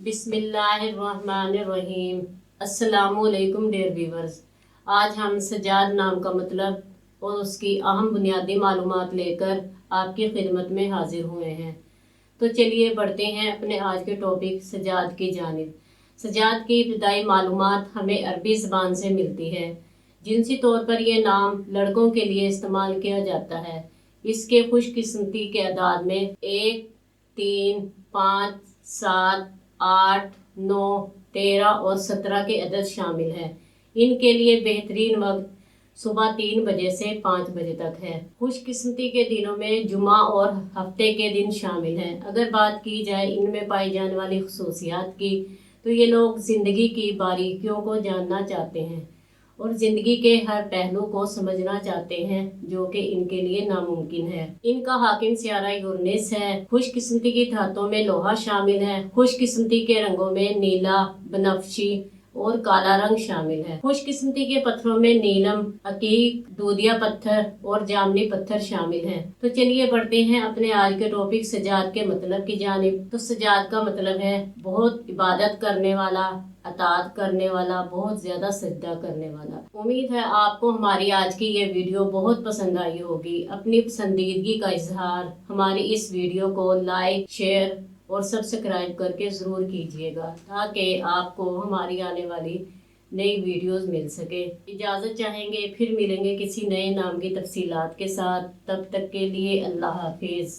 بسم اللہ الرحمن الرحیم۔ السلام علیکم ڈیئر ویورز، آج ہم سجاد نام کا مطلب اور اس کی اہم بنیادی معلومات لے کر آپ کی خدمت میں حاضر ہوئے ہیں۔ تو چلیے بڑھتے ہیں اپنے آج کے ٹاپک سجاد کی جانب۔ سجاد کی ابتدائی معلومات ہمیں عربی زبان سے ملتی ہے۔ جنسی طور پر یہ نام لڑکوں کے لیے استعمال کیا جاتا ہے۔ اس کے خوش قسمتی کے اعداد میں 1، 3، 5، 7، 8، 9، 13 اور 17 کے عدد شامل ہیں۔ ان کے لیے بہترین وقت صبح 3 بجے سے 5 بجے تک ہے۔ خوش قسمتی کے دنوں میں جمعہ اور ہفتے کے دن شامل ہیں۔ اگر بات کی جائے ان میں پائی جانے والی خصوصیات کی تو یہ لوگ زندگی کی باریکیوں کو جاننا چاہتے ہیں اور زندگی کے ہر پہلو کو سمجھنا چاہتے ہیں جو کہ ان کے لیے ناممکن ہے۔ ان کا حاکم سیارہ یورینس ہے۔ خوش قسمتی کی دھاتوں میں لوہا شامل ہے۔ خوش قسمتی کے رنگوں میں نیلا، بنفشی اور کالا رنگ شامل ہے۔ خوش قسمتی کے پتھروں میں نیلم، عقیق، دودھیا پتھر اور جامنی پتھر شامل ہیں۔ تو چلیے بڑھتے ہیں اپنے آج کے ٹاپک سجاد کے مطلب کی جانب۔ تو سجاد کا مطلب ہے بہت عبادت کرنے والا، اطاعت کرنے والا، بہت زیادہ سجدہ کرنے والا۔ امید ہے آپ کو ہماری آج کی یہ ویڈیو بہت پسند آئی ہوگی۔ اپنی پسندیدگی کا اظہار ہماری اس ویڈیو کو لائک، شیئر اور سبسکرائب کر کے ضرور کیجیے گا تاکہ آپ کو ہماری آنے والی نئی ویڈیوز مل سکے۔ اجازت چاہیں گے، پھر ملیں گے کسی نئے نام کی تفصیلات کے ساتھ۔ تب تک کے لیے اللہ حافظ۔